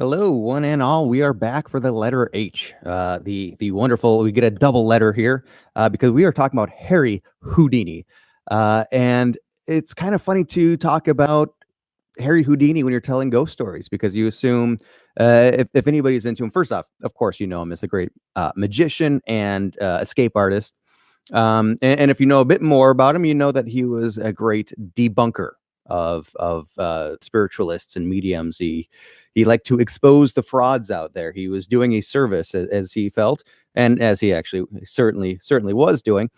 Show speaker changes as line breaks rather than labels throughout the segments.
Hello, one and all. We are back for the letter H. The wonderful. We get a double letter here because we are talking about Harry Houdini, and it's kind of funny to talk about Harry Houdini when you're telling ghost stories because you assume if anybody's into him. First off, of course, you know him as a great magician and escape artist. And if you know a bit more about him, you know that he was a great debunker of spiritualists and mediums. He liked to expose the frauds out there. He was doing a service as he felt, and as he actually certainly was doing.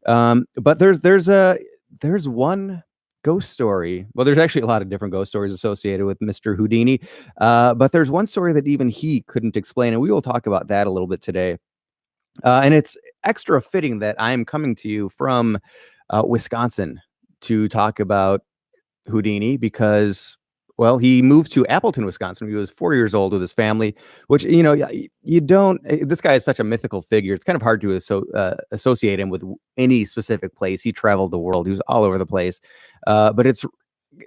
But there's one ghost story. Well, there's actually a lot of different ghost stories associated with Mr. Houdini, but there's one story that even he couldn't explain, and we will talk about that a little bit today. And it's extra fitting that I'm coming to you from Wisconsin to talk about Houdini because, well, he moved to Appleton, Wisconsin when he was 4 years old with his family, which, you don't, this guy is such a mythical figure. It's kind of hard to associate him with any specific place. He traveled the world. He was all over the place. But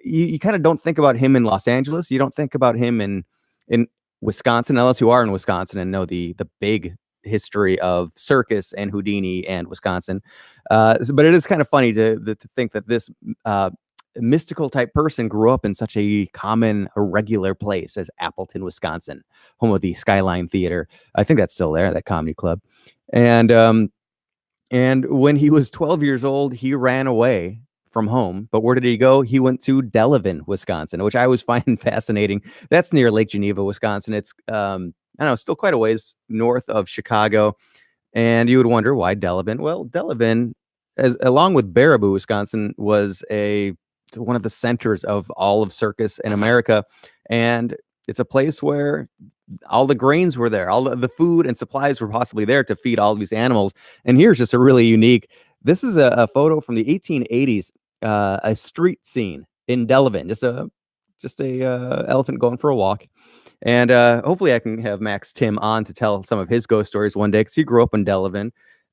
you kind of don't think about him in Los Angeles. You don't think about him in Wisconsin, unless you are in Wisconsin and know the big history of circus and Houdini and Wisconsin. But it is kind of funny to think that this mystical type person grew up in such a common, regular place as Appleton, Wisconsin, home of the Skyline Theater. I think that's still there, that comedy club. And when he was 12 years old, he ran away from home. But where did he go? He went to Delavan, Wisconsin, which I always find fascinating. That's near Lake Geneva, Wisconsin. It's I don't know, still quite a ways north of Chicago. And you would wonder why Delavan? Well, Delavan, along with Baraboo, Wisconsin, was one of the centers of all of circus in America. And it's a place where all the grains were there, all the food and supplies were possibly there to feed all of these animals. And here's just a really unique, this is a photo from the 1880s, a street scene in Delavan, just a elephant going for a walk. And hopefully I can have Max Tim on to tell some of his ghost stories one day, because he grew up in Delavan,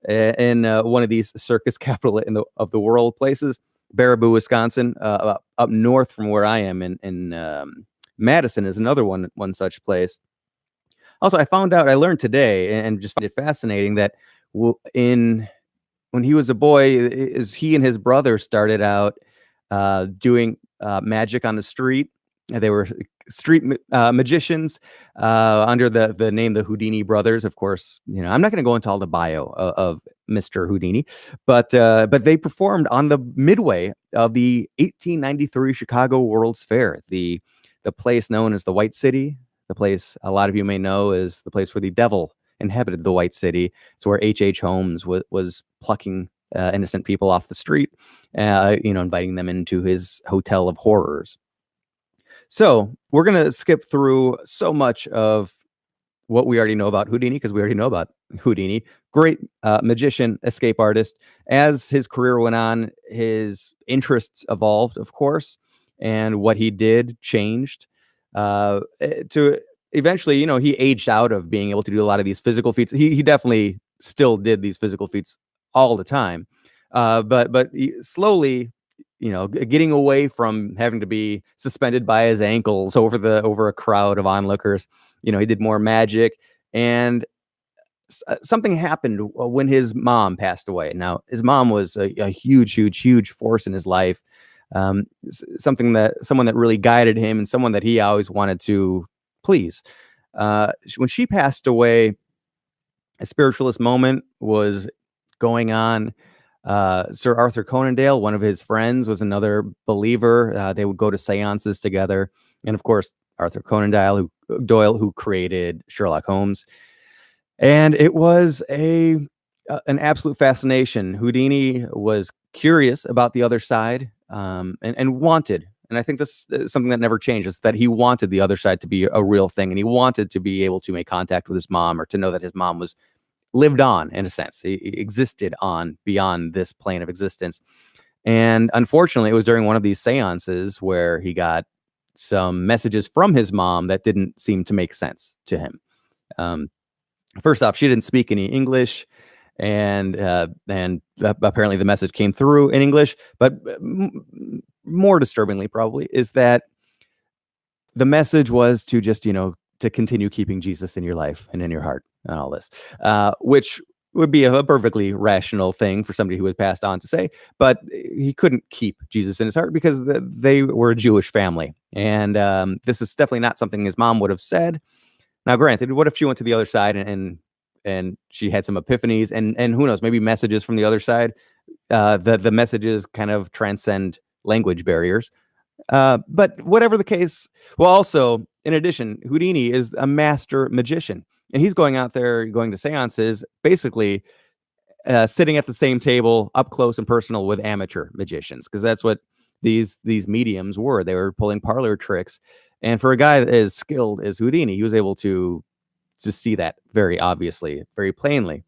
in one of these circus capital of the world places, Baraboo, Wisconsin, up north from where I am in Madison is another one such place. Also, I learned today and just find it fascinating that when he was a boy, is he and his brother started out doing magic on the street. They were street magicians under the name the Houdini brothers. Of course, I'm not going to go into all the bio of Mr. Houdini, but they performed on the midway of the 1893 Chicago World's Fair, the place known as the White City, the place a lot of you may know is the place where the devil inhabited the White City. It's where H.H. Holmes was plucking innocent people off the street, inviting them into his hotel of horrors. So we're going to skip through so much of what we already know about Houdini, because we already know about Houdini. Great magician, escape artist. As his career went on, his interests evolved, of course, and what he did changed. To eventually, he aged out of being able to do a lot of these physical feats. He definitely still did these physical feats all the time, but he slowly, getting away from having to be suspended by his ankles over a crowd of onlookers. He did more magic, and something happened when his mom passed away. Now, his mom was a huge force in his life. Someone that really guided him and someone that he always wanted to please. When she passed away, a spiritualist moment was going on. Sir Arthur Conan Doyle, one of his friends, was another believer. They would go to seances together. And of course, Arthur Conan Doyle, who created Sherlock Holmes. And it was an absolute fascination. Houdini was curious about the other side, and wanted, and I think this is something that never changes, that he wanted the other side to be a real thing. And he wanted to be able to make contact with his mom, or to know that his mom was lived on, in a sense. He existed on beyond this plane of existence. And unfortunately, it was during one of these seances where he got some messages from his mom that didn't seem to make sense to him. First off, she didn't speak any English, and apparently the message came through in English. But more disturbingly, probably, is that the message was to just, to continue keeping Jesus in your life and in your heart and all this, which would be a perfectly rational thing for somebody who was passed on to say, but he couldn't keep Jesus in his heart because they were a Jewish family. And this is definitely not something his mom would have said. Now, granted, what if she went to the other side and she had some epiphanies and who knows, maybe messages from the other side. The messages kind of transcend language barriers. But whatever the case, well, also, in addition, Houdini is a master magician, and he's going out there, going to seances, basically sitting at the same table, up close and personal with amateur magicians, because that's what these mediums were. They were pulling parlor tricks, and for a guy as skilled as Houdini, he was able to see that very obviously, very plainly.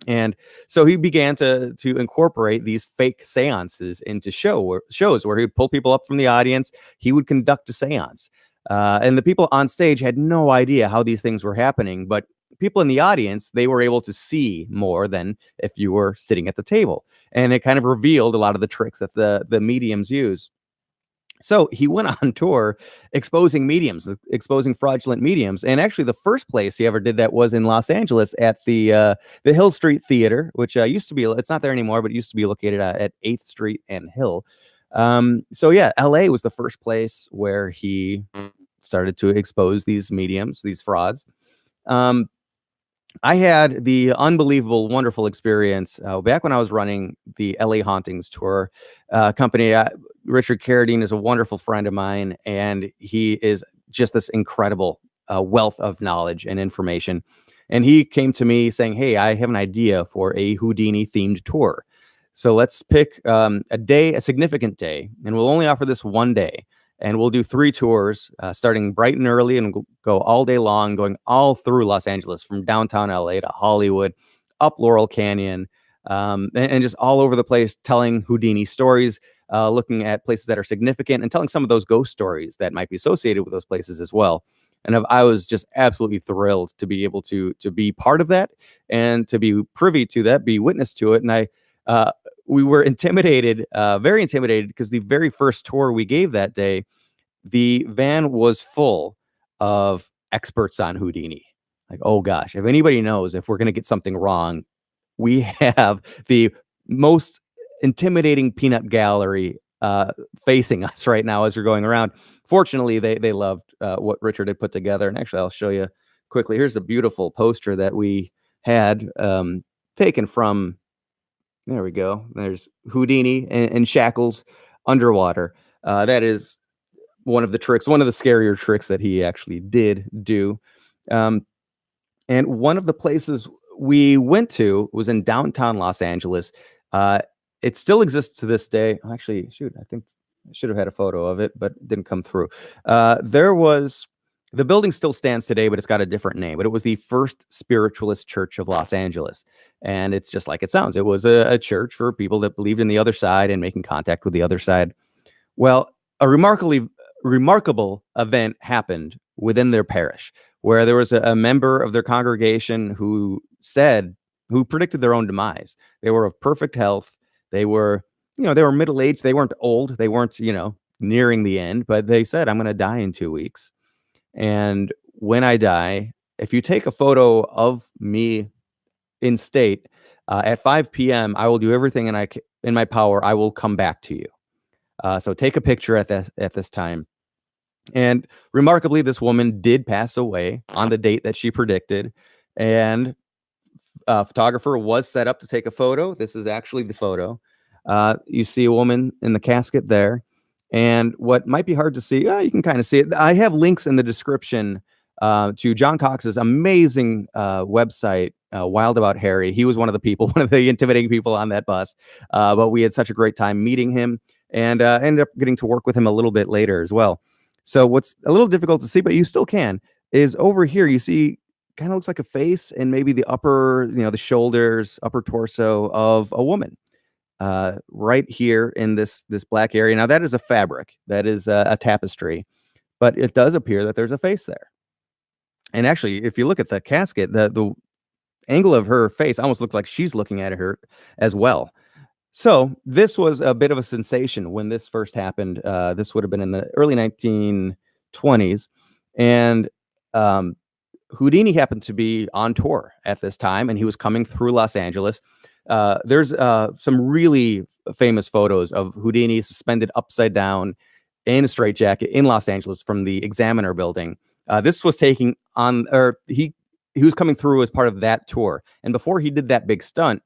And so he began to incorporate these fake seances into shows where he would pull people up from the audience. He would conduct a seance. And the people on stage had no idea how these things were happening, but people in the audience, they were able to see more than if you were sitting at the table. And it kind of revealed a lot of the tricks that the mediums use. So he went on tour exposing mediums, exposing fraudulent mediums. And actually, the first place he ever did that was in Los Angeles at the Hill Street Theater, which used to be, it's not there anymore, but it used to be located at 8th Street and Hill. So yeah, LA was the first place where he started to expose these mediums, these frauds. I had the unbelievable, wonderful experience back when I was running the LA Hauntings tour company. Richard Carradine is a wonderful friend of mine, and he is just this incredible wealth of knowledge and information. And he came to me saying, "Hey, I have an idea for a Houdini themed tour. So let's pick a day, a significant day, and we'll only offer this one day. And we'll do 3 tours, starting bright and early and go all day long, going all through Los Angeles, from downtown LA to Hollywood, up Laurel Canyon, and just all over the place, telling Houdini stories, looking at places that are significant and telling some of those ghost stories that might be associated with those places as well." And I was just absolutely thrilled to be able to be part of that and to be privy to that, be witness to it. And we were intimidated, very intimidated, because the very first tour we gave that day, the van was full of experts on Houdini. Like, oh gosh, if anybody knows if we're going to get something wrong, we have the most intimidating peanut gallery facing us right now as we're going around. Fortunately, they loved what Richard had put together. And actually, I'll show you quickly. Here's a beautiful poster that we had taken from. There we go. There's Houdini and shackles underwater. That is one of the tricks, one of the scarier tricks that he actually did do. And one of the places we went to was in downtown Los Angeles. It still exists to this day. Actually, shoot, I think I should have had a photo of it, but it didn't come through. The building still stands today, but it's got a different name. But it was the First Spiritualist Church of Los Angeles. And it's just like it sounds. It was a church for people that believed in the other side and making contact with the other side. Well, a remarkable event happened within their parish, where there was a member of their congregation who predicted their own demise. They were of perfect health. They were middle-aged. They weren't old. They weren't, nearing the end, but they said, "I'm going to die in 2 weeks. And when I die, if you take a photo of me in state at 5 p.m., I will do everything in my power. I will come back to you. So take a picture at this time." And remarkably, this woman did pass away on the date that she predicted. And a photographer was set up to take a photo. This is actually the photo. You see a woman in the casket there. And what might be hard to see, you can kind of see it. I have links in the description to John Cox's amazing website, Wild About Harry. He was one of the intimidating people on that bus. But we had such a great time meeting him, and ended up getting to work with him a little bit later as well. So what's a little difficult to see, but you still can, is over here you see kind of looks like a face and maybe the upper, the shoulders, upper torso of a woman. Right here in this black area. Now that is a fabric, that is a tapestry, but it does appear that there's a face there. And actually, if you look at the casket, the angle of her face almost looks like she's looking at her as well. So this was a bit of a sensation when this first happened. This would have been in the early 1920s, and Um, Houdini happened to be on tour at this time, and he was coming through Los Angeles. There's some really famous photos of Houdini suspended upside down in a straitjacket in Los Angeles from the Examiner building. This was taking on, or he was coming through as part of that tour. And before he did that big stunt,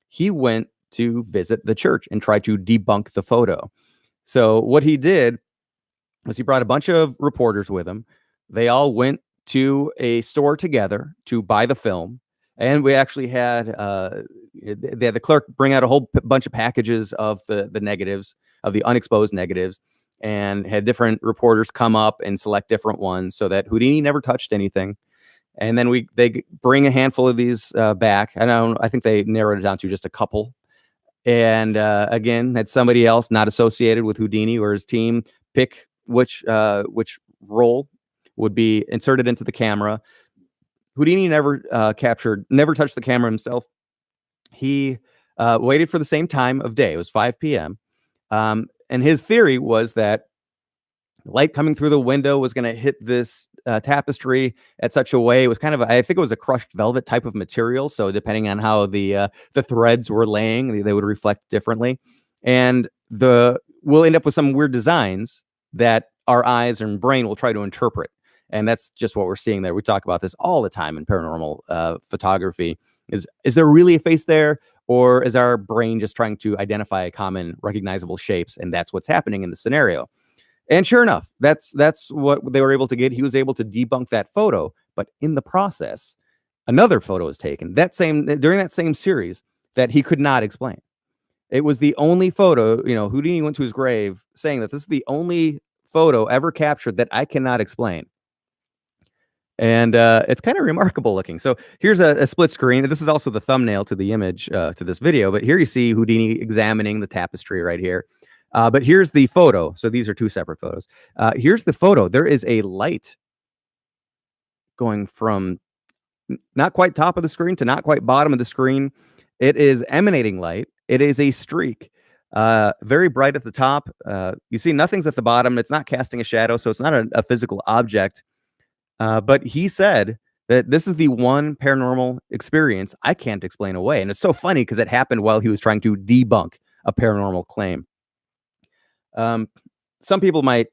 he went to visit the church and try to debunk the photo. So what he did was he brought a bunch of reporters with him. They all went to a store together to buy the film, and we actually had they had the clerk bring out a whole bunch of packages of the negatives, of the unexposed negatives, and had different reporters come up and select different ones so that Houdini never touched anything. And then they bring a handful of these back. I think they narrowed it down to just a couple. And again, had somebody else not associated with Houdini or his team pick which role would be inserted into the camera. Houdini never never touched the camera himself. He waited for the same time of day. It was 5 p.m. And his theory was that light coming through the window was going to hit this tapestry at such a way. It was kind of, I think it was a crushed velvet type of material. So depending on how the threads were laying, they would reflect differently. And we'll end up with some weird designs that our eyes and brain will try to interpret. And that's just what we're seeing there. We talk about this all the time in paranormal photography. Is there really a face there? Or is our brain just trying to identify common recognizable shapes? And that's what's happening in the scenario. And sure enough, that's what they were able to get. He was able to debunk that photo, but in the process, another photo was taken during that same series that he could not explain. It was the only photo, Houdini went to his grave saying that this is the only photo ever captured that I cannot explain. And it's kind of remarkable looking. So here's a split screen. This is also the thumbnail to the image to this video. But here you see Houdini examining the tapestry right here. But here's the photo. So these are two separate photos. Here's the photo. There is a light going from not quite top of the screen to not quite bottom of the screen. It is emanating light. It is a streak. Very bright at the top. You see nothing's at the bottom. It's not casting a shadow, so it's not a physical object. But he said that this is the one paranormal experience I can't explain away. And it's so funny because it happened while he was trying to debunk a paranormal claim. Some people might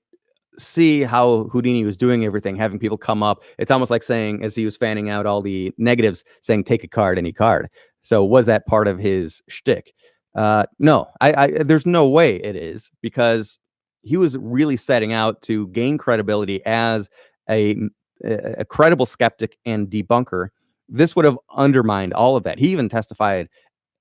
see how Houdini was doing everything, having people come up. It's almost like saying, as he was fanning out all the negatives, saying, take a card, any card. So was that part of his shtick? No, there's no way it is, because he was really setting out to gain credibility as a credible skeptic and debunker. This would have undermined all of that. He even testified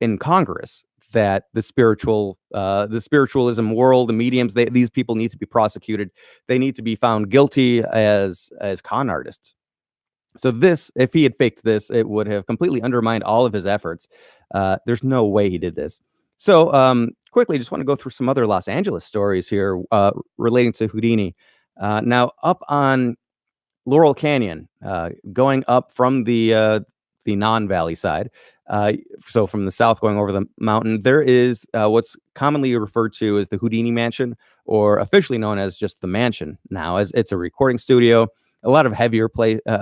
in Congress that the spiritualism world, the mediums, these people need to be prosecuted. They need to be found guilty as con artists. So this, if he had faked this, it would have completely undermined all of his efforts. There's no way he did this. So quickly, just want to go through some other Los Angeles stories here relating to Houdini. Now, up on Laurel Canyon, going up from the non-valley side, so from the south going over the mountain, there is what's commonly referred to as the Houdini Mansion, or officially known as just the Mansion now, as it's a recording studio. A lot of heavier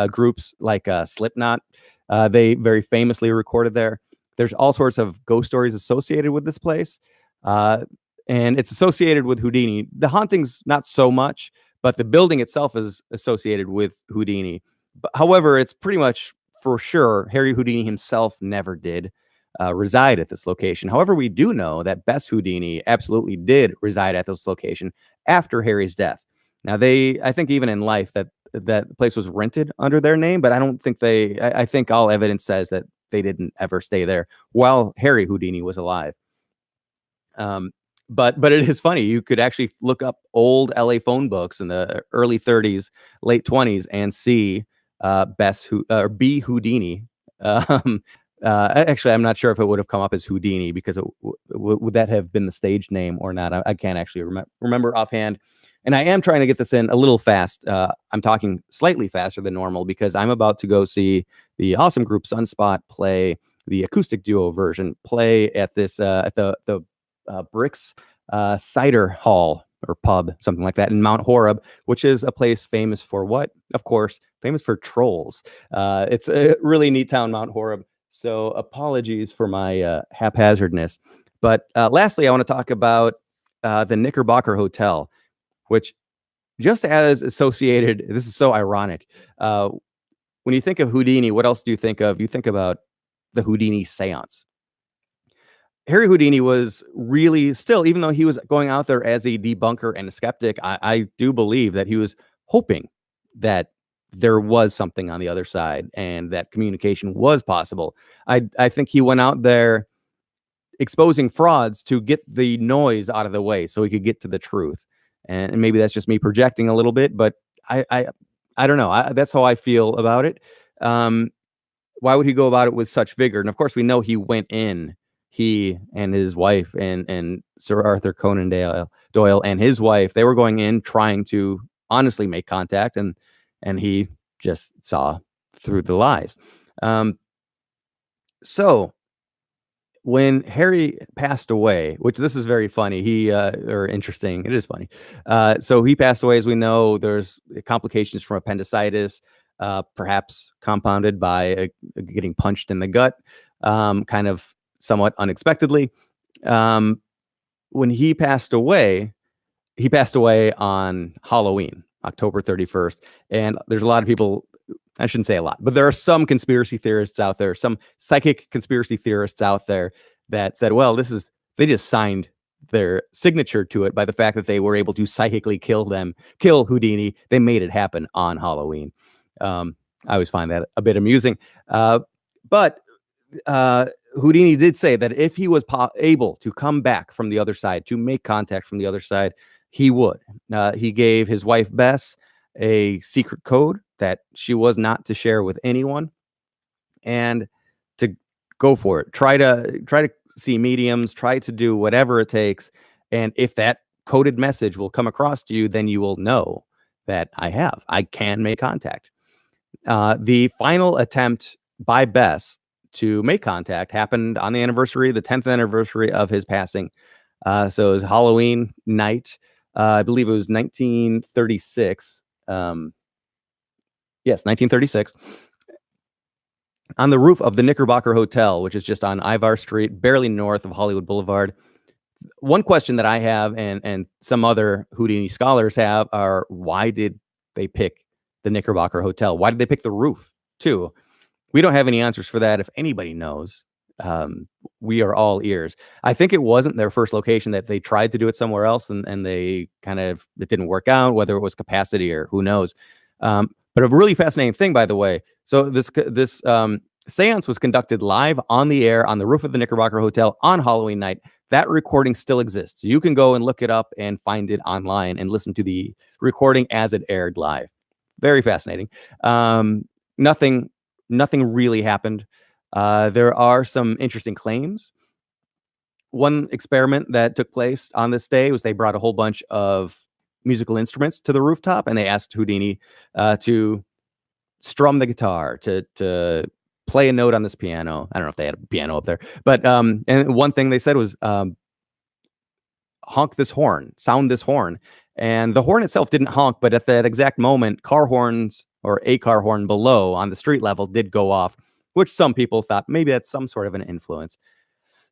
groups like Slipknot, they very famously recorded there. There's all sorts of ghost stories associated with this place, and it's associated with Houdini. The hauntings, not so much, but the building itself is associated with Houdini. But, however, it's pretty much for sure Harry Houdini himself never did reside at this location. However, we do know that Bess Houdini absolutely did reside at this location after Harry's death. Now, I think even in life that place was rented under their name, but I don't think I think all evidence says that they didn't ever stay there while Harry Houdini was alive. But it is funny. You could actually look up old LA phone books in the early 30s, late 20s, and see B Houdini. Actually, I'm not sure if it would have come up as Houdini, because would that have been the stage name or not? I can't actually remember offhand. And I am trying to get this in a little fast. I'm talking slightly faster than normal because I'm about to go see the awesome group Sunspot play the acoustic duo version play at this at the Bricks Cider Hall or pub, something like that, in Mount Horeb, which is a place famous for what? Of course, famous for trolls. It's a really neat town, Mount Horeb. So apologies for my haphazardness. But lastly, I want to talk about the Knickerbocker Hotel, which just as associated, this is so ironic. When you think of Houdini, what else do you think of? You think about the Houdini seance. Harry Houdini was really still, even though he was going out there as a debunker and a skeptic, I do believe that he was hoping that there was something on the other side and that communication was possible. I think he went out there exposing frauds to get the noise out of the way so he could get to the truth. And maybe that's just me projecting a little bit, but I don't know. That's how I feel about it. Why would he go about it with such vigor? And of course, we know he went in. He and his wife and Sir Arthur Conan Doyle and his wife, they were going in trying to honestly make contact, and he just saw through the lies. So when Harry passed away, which this is very funny, or interesting, it is funny. So he passed away, as we know. There's complications from appendicitis, perhaps compounded by getting punched in the gut, kind of somewhat unexpectedly. When he passed away on Halloween, October 31st. And there's a lot of people, I shouldn't say a lot, but there are some conspiracy theorists out there, some psychic conspiracy theorists out there that said, well, they just signed their signature to it by the fact that they were able to psychically kill Houdini. They made it happen on Halloween. I always find that a bit amusing. But Houdini did say that if he was able to come back from the other side, to make contact from the other side, he would. He gave his wife, Bess, a secret code that she was not to share with anyone, and to go for it. Try to see mediums, try to do whatever it takes. And if that coded message will come across to you, then you will know that I can make contact. The final attempt by Bess to make contact happened on the 10th anniversary of his passing. So it was Halloween night. I believe it was 1936. Yes, 1936. On the roof of the Knickerbocker Hotel, which is just on Ivar Street, barely north of Hollywood Boulevard. One question that I have, and some other Houdini scholars have, are why did they pick the Knickerbocker Hotel? Why did they pick the roof too? We don't have any answers for that. If anybody knows, we are all ears. I think it wasn't their first location, that they tried to do it somewhere else, and it didn't work out, whether it was capacity or who knows. But a really fascinating thing, by the way. So this seance was conducted live on the air on the roof of the Knickerbocker Hotel on Halloween night. That recording still exists. You can go and look it up and find it online and listen to the recording as it aired live. Very fascinating. Nothing really happened. There are some interesting claims. One experiment that took place on this day was they brought a whole bunch of musical instruments to the rooftop, and they asked Houdini to strum the guitar, to play a note on this piano. I don't know if they had a piano up there, but and one thing they said was honk this horn, sound this horn. And the horn itself didn't honk, but at that exact moment, car horns, or a car horn below on the street level, did go off, which some people thought maybe that's some sort of an influence.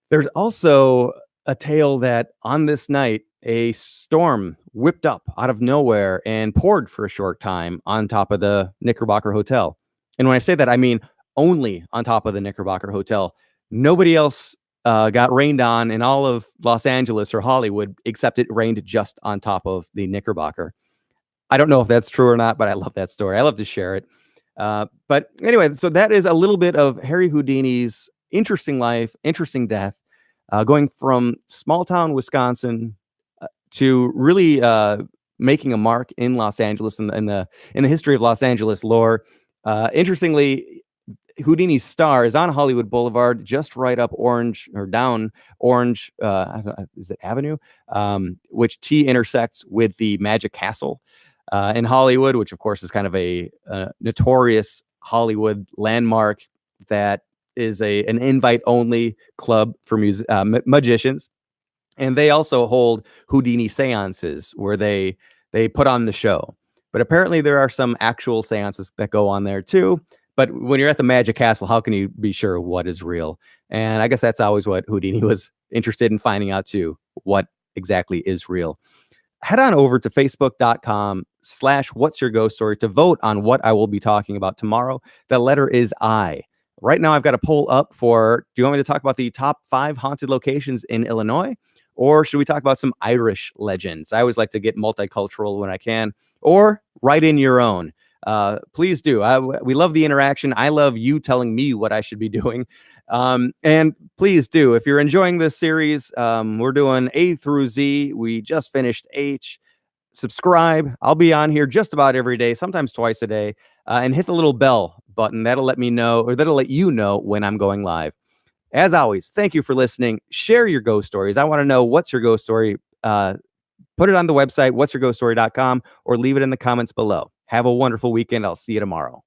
There's also a tale that on this night, a storm whipped up out of nowhere and poured for a short time on top of the Knickerbocker Hotel. And when I say that, I mean only on top of the Knickerbocker Hotel. Nobody else got rained on in all of Los Angeles or Hollywood, except it rained just on top of the Knickerbocker. I don't know if that's true or not, but I love that story. I love to share it. But anyway, so that is a little bit of Harry Houdini's interesting life, interesting death, going from small town Wisconsin to really making a mark in Los Angeles, in the history of Los Angeles lore. Interestingly, Houdini's star is on Hollywood Boulevard, just right up down Orange, is it Avenue, which T intersects with the Magic Castle in Hollywood, which of course is kind of a notorious Hollywood landmark that is an invite-only club for magicians. And they also hold Houdini seances where they put on the show. But apparently there are some actual seances that go on there too. But when you're at the Magic Castle, how can you be sure what is real? And I guess that's always what Houdini was interested in finding out too, what exactly is real. Head on over to facebook.com/, what's your ghost story, to vote on what I will be talking about tomorrow. The letter is I. Right now, I've got a poll up for, do you want me to talk about the top 5 haunted locations in Illinois? Or should we talk about some Irish legends? I always like to get multicultural when I can. Or write in your own. Please do. We love the interaction. I love you telling me what I should be doing. And please do. If you're enjoying this series, we're doing A through Z. We just finished H. Subscribe. I'll be on here just about every day, sometimes twice a day, and hit the little bell button. That'll let me know, or that'll let you know when I'm going live. As always, thank you for listening. Share your ghost stories. I want to know, what's your ghost story. Put it on the website, what'syourghoststory.com, or leave it in the comments below. Have a wonderful weekend. I'll see you tomorrow.